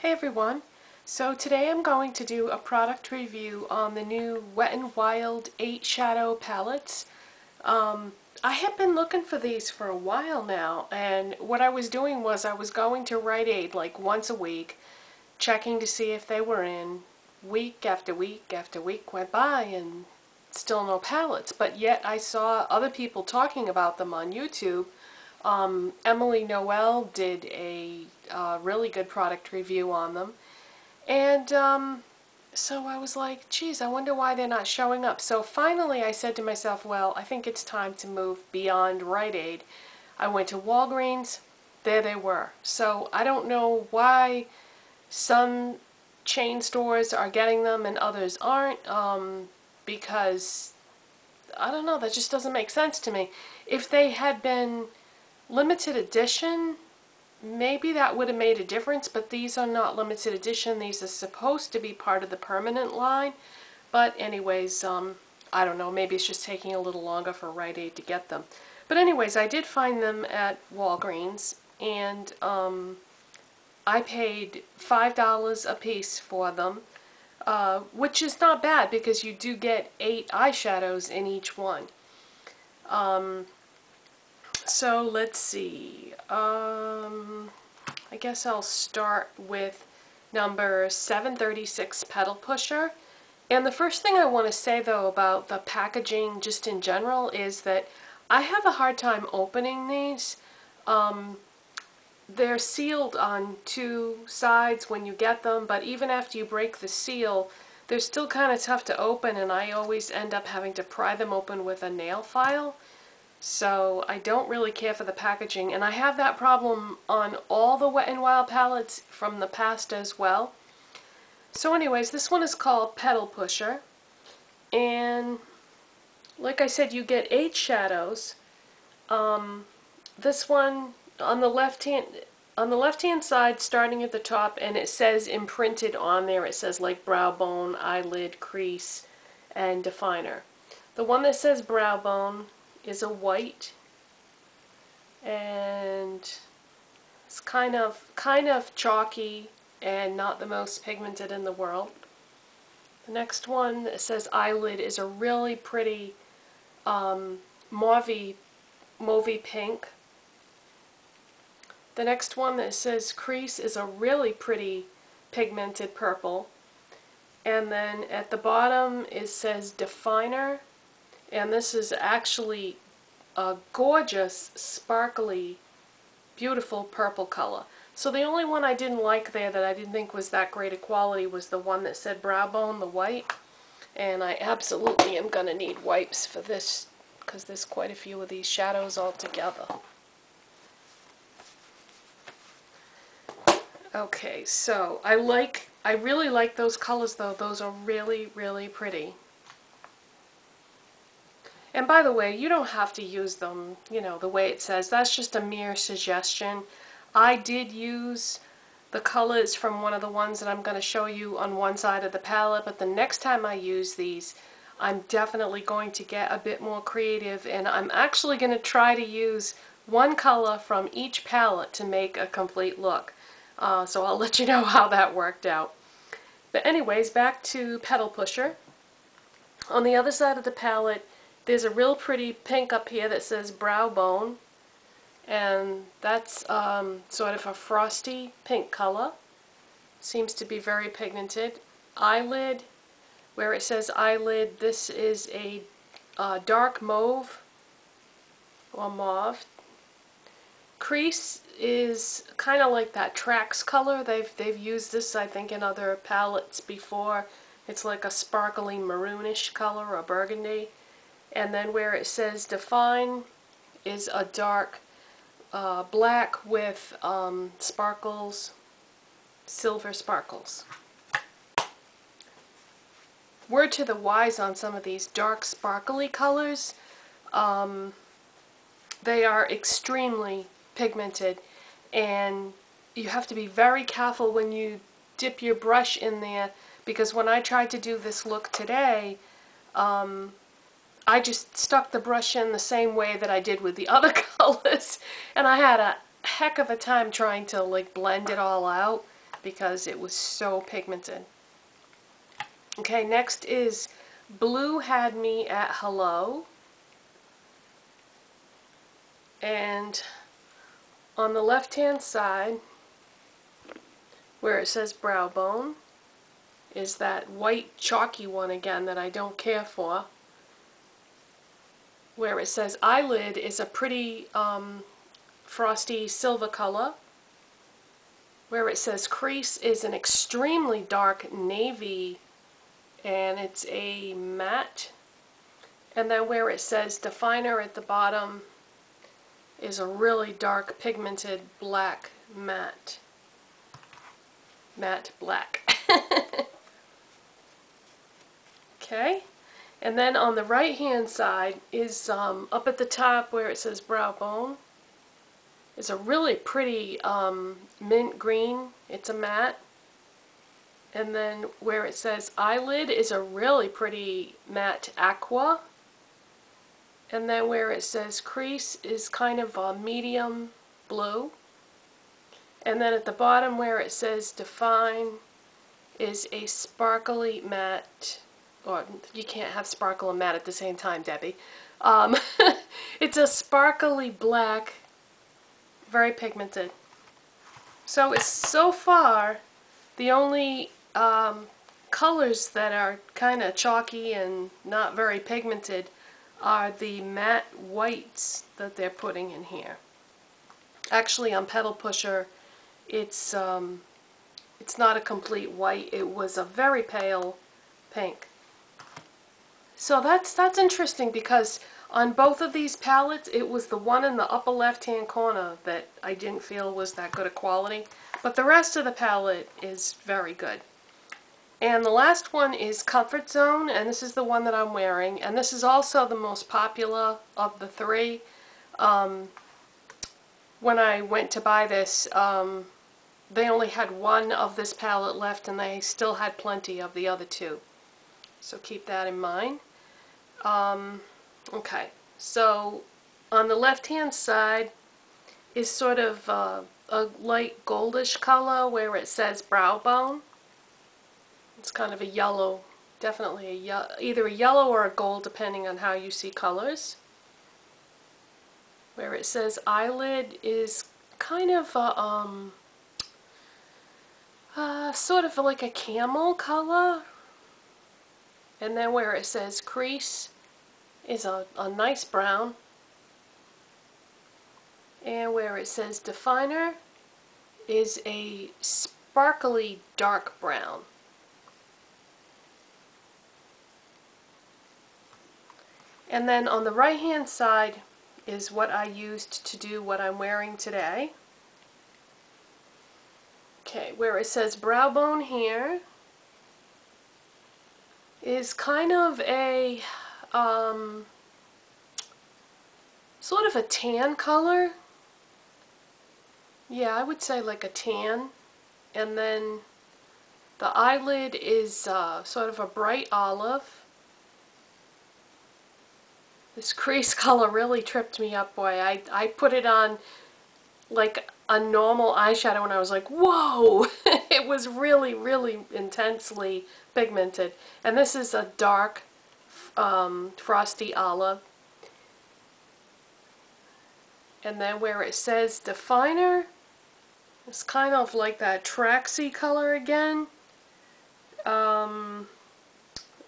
Hey everyone, so today I'm going to do a product review on the new Wet n Wild Eyeshadow palettes. I have been looking for these for a while now, and what I was doing was I was going to Rite Aid like once a week, checking to see if they were in. Week after week after week went by and still no palettes, but yet I saw other people talking about them on YouTube. Emily Noel did a really good product review on them. And so I was like, geez, I wonder why they're not showing up. So finally I said to myself, well, I think it's time to move beyond Rite Aid. I went to Walgreens. There they were. So I don't know why some chain stores are getting them and others aren't, because, I don't know, that just doesn't make sense to me. If they had been limited edition, maybe that would have made a difference, but these are not limited edition. These are supposed to be part of the permanent line. But anyways, I don't know, maybe it's just taking a little longer for Rite Aid to get them. But anyways, I did find them at Walgreens, and I paid $5 a piece for them, which is not bad because you do get 8 eyeshadows in each one. So let's see, I guess I'll start with number 736 Petal Pusher. And the first thing I want to say though about the packaging just in general is that I have a hard time opening these. They're sealed on 2 sides when you get them, but even after you break the seal, they're still kind of tough to open, and I always end up having to pry them open with a nail file. So I don't really care for the packaging, and I have that problem on all the Wet n Wild palettes from the past as well. So anyways, this one is called Petal Pusher, and like I said, you get 8 shadows. This one on the left hand side, starting at the top, and it says imprinted on there, it says like brow bone, eyelid, crease, and definer. The one that says brow bone is a white, and it's kind of chalky and not the most pigmented in the world. The next one that says eyelid is a really pretty mauvey pink. The next one that says crease is a really pretty pigmented purple. And then at the bottom it says definer, and this is actually a gorgeous, sparkly, beautiful purple color. So the only one I didn't like there that I didn't think was that great a quality was the one that said brow bone, the white. And I absolutely am going to need wipes for this because there's quite a few of these shadows all together. Okay, so I really like those colors though. Those are really, really pretty. And by the way, you don't have to use them, you know, the way it says. That's just a mere suggestion. I did use the colors from one of the ones that I'm going to show you on one side of the palette, but the next time I use these, I'm definitely going to get a bit more creative, and I'm actually going to try to use one color from each palette to make a complete look. So I'll let you know how that worked out. But anyways, back to Petal Pusher. On the other side of the palette, there's a real pretty pink up here that says brow bone, and that's sort of a frosty pink color. Seems to be very pigmented. Eyelid, where it says eyelid, this is a dark mauve or mauve. Crease is kind of like that Trax color. They've used this, I think, in other palettes before. It's like a sparkly maroonish color or burgundy. And then where it says define is a dark black with sparkles, silver sparkles. Word to the wise on some of these dark sparkly colors. They are extremely pigmented, and you have to be very careful when you dip your brush in there, because when I tried to do this look today, I just stuck the brush in the same way that I did with the other colors, and I had a heck of a time trying to like blend it all out because it was so pigmented. Okay, next is Blue Had Me at Hello. And on the left-hand side, where it says Brow Bone, is that white chalky one again that I don't care for. Where it says Eyelid is a pretty frosty silver color. Where it says Crease is an extremely dark navy, and it's a matte. And then where it says Definer at the bottom is a really dark pigmented black matte. Matte black. Okay, and then on the right hand side is up at the top where it says Brow Bone is a really pretty mint green. It's a matte. And then where it says Eyelid is a really pretty matte aqua. And then where it says Crease is kind of a medium blue. And then at the bottom where it says Define is a sparkly matte. Or you can't have sparkle and matte at the same time, Debbie. It's a sparkly black, very pigmented. So it's so far the only colors that are kind of chalky and not very pigmented are the matte whites that they're putting in here. Actually, on Petal Pusher, it's not a complete white. It was a very pale pink. So that's interesting because on both of these palettes, it was the one in the upper left-hand corner that I didn't feel was that good a quality. But the rest of the palette is very good. And the last one is Comfort Zone, and this is the one that I'm wearing. And this is also the most popular of the three. When I went to buy this, they only had one of this palette left, and they still had plenty of the other two. So keep that in mind. Okay, so on the left-hand side is sort of a light goldish color where it says Brow Bone. It's kind of a yellow, definitely either a yellow or a gold depending on how you see colors. Where it says Eyelid is kind of a sort of like a camel color. And then where it says Crease is a nice brown. And where it says Definer is a sparkly dark brown. And then on the right hand side is what I used to do what I'm wearing today. Okay, where it says Brow Bone here is kind of a sort of a tan color. Yeah, I would say like a tan. And then the eyelid is sort of a bright olive. This crease color really tripped me up, boy. I put it on like a normal eyeshadow and I was like, whoa! It was really, really intensely pigmented. And this is a dark frosty olive. And then where it says Definer, it's kind of like that traxy color again.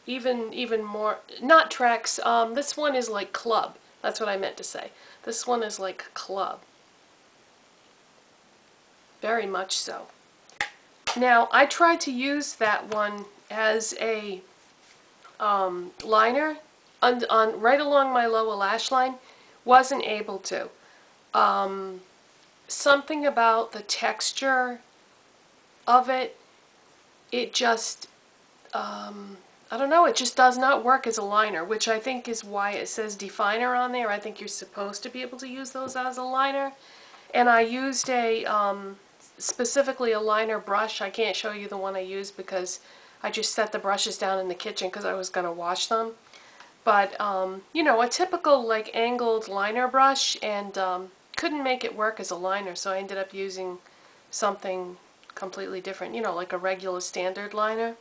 Even more, not Trax, this one is like Club. That's what I meant to say. This one is like Club. Very much so. Now, I tried to use that one as a liner on right along my lower lash line. Wasn't able to. Something about the texture of it, it just, I don't know, it just does not work as a liner, which I think is why it says Definer on there. I think you're supposed to be able to use those as a liner. And I used a, specifically a liner brush. I can't show you the one I used because I just set the brushes down in the kitchen because I was going to wash them. But, you know, a typical like angled liner brush, and couldn't make it work as a liner, so I ended up using something completely different, you know, like a regular standard liner.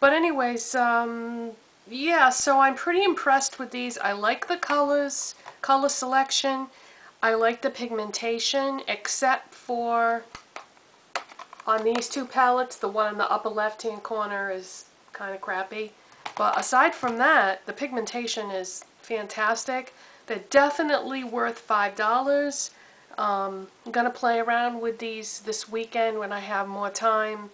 But anyways, yeah, so I'm pretty impressed with these. I like the colors, color selection. I like the pigmentation, except for on these two palettes, the one in the upper left-hand corner is kind of crappy. But aside from that, the pigmentation is fantastic. They're definitely worth $5. I'm going to play around with these this weekend when I have more time,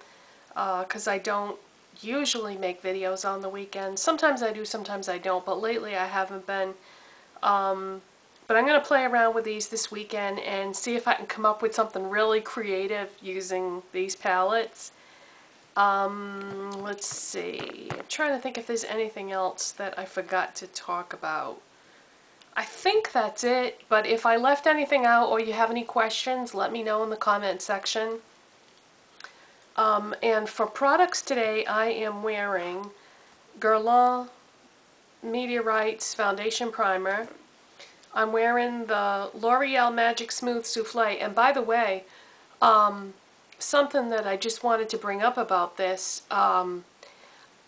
because I don't usually make videos on the weekends. Sometimes I do, sometimes I don't, but lately I haven't been. But I'm going to play around with these this weekend and see if I can come up with something really creative using these palettes. Let's see. I'm trying to think if there's anything else that I forgot to talk about. I think that's it, but if I left anything out or you have any questions, let me know in the comment section. And for products today, I am wearing Guerlain Meteorites Foundation Primer. I'm wearing the L'Oreal Magic Smooth Souffle. And by the way, something that I just wanted to bring up about this,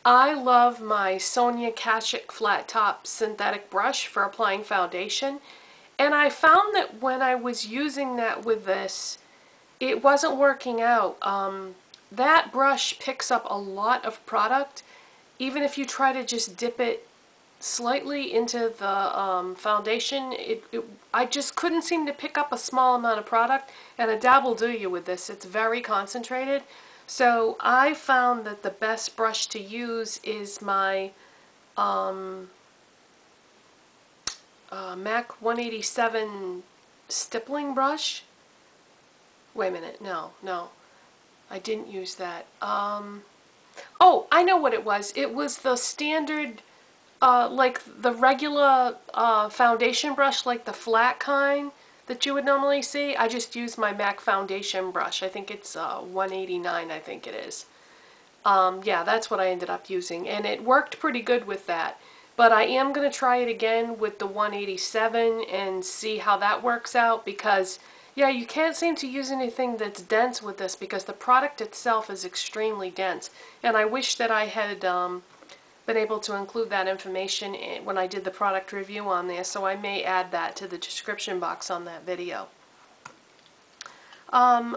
I love my Sonia Kashuk Flat Top Synthetic Brush for applying foundation. And I found that when I was using that with this, it wasn't working out. That brush picks up a lot of product. Even if you try to just dip it slightly into the foundation, I just couldn't seem to pick up a small amount of product, and a dab will do you with this. It's very concentrated. So I found that the best brush to use is my MAC 187 stippling brush. Wait a minute, no, I didn't use that. Oh, I know what it was. It was the standard, like the regular foundation brush, like the flat kind that you would normally see. I just used my MAC foundation brush. I think it's 189, I think it is. Yeah, that's what I ended up using, and it worked pretty good with that. But I am going to try it again with the 187 and see how that works out, because yeah, you can't seem to use anything that's dense with this because the product itself is extremely dense. And I wish that I had been able to include that information when I did the product review on there, so I may add that to the description box on that video. And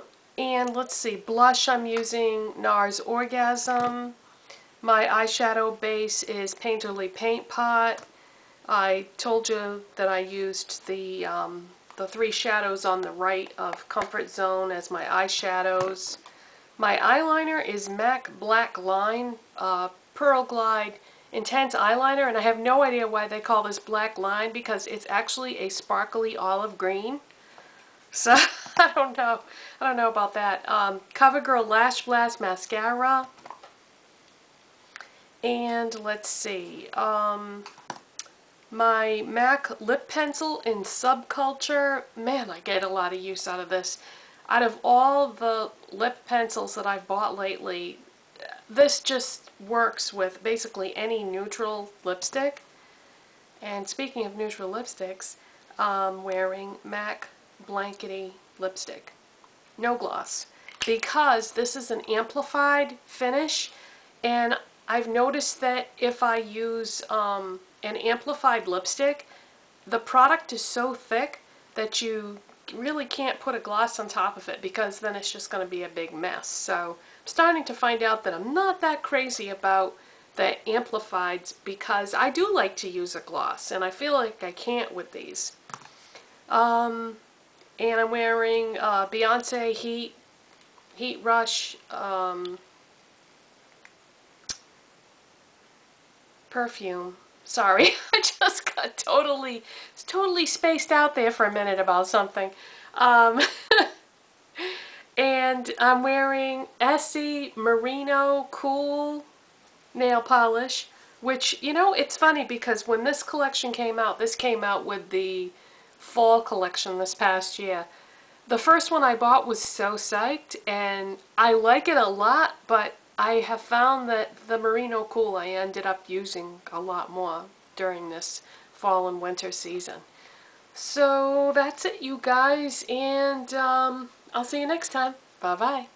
let's see, blush, I'm using NARS Orgasm. My eyeshadow base is Painterly Paint Pot. I told you that I used the three shadows on the right of Comfort Zone as my eyeshadows. My eyeliner is MAC Black Line Pearl Glide Intense Eyeliner, and I have no idea why they call this black line because it's actually a sparkly olive green. So I don't know about that. CoverGirl Lash Blast Mascara. And let's see, my MAC lip pencil in Subculture. Man, I get a lot of use out of this. Out of all the lip pencils that I've bought lately, this just works with basically any neutral lipstick. And speaking of neutral lipsticks, I'm wearing MAC Blankety lipstick. No gloss. Because this is an amplified finish, and I've noticed that if I use an amplified lipstick, the product is so thick that you really can't put a gloss on top of it because then it's just going to be a big mess. So I'm starting to find out that I'm not that crazy about the amplifieds because I do like to use a gloss, and I feel like I can't with these. And I'm wearing Beyonce Heat Rush perfume. Sorry, I just got totally spaced out there for a minute about something. And I'm wearing Essie Merino Cool nail polish, which, you know, it's funny because when this collection came out, this came out with the fall collection this past year. The first one I bought was so psyched, and I like it a lot, but I have found that the Merino Cool I ended up using a lot more during this fall and winter season. So that's it, you guys, and I'll see you next time. Bye-bye.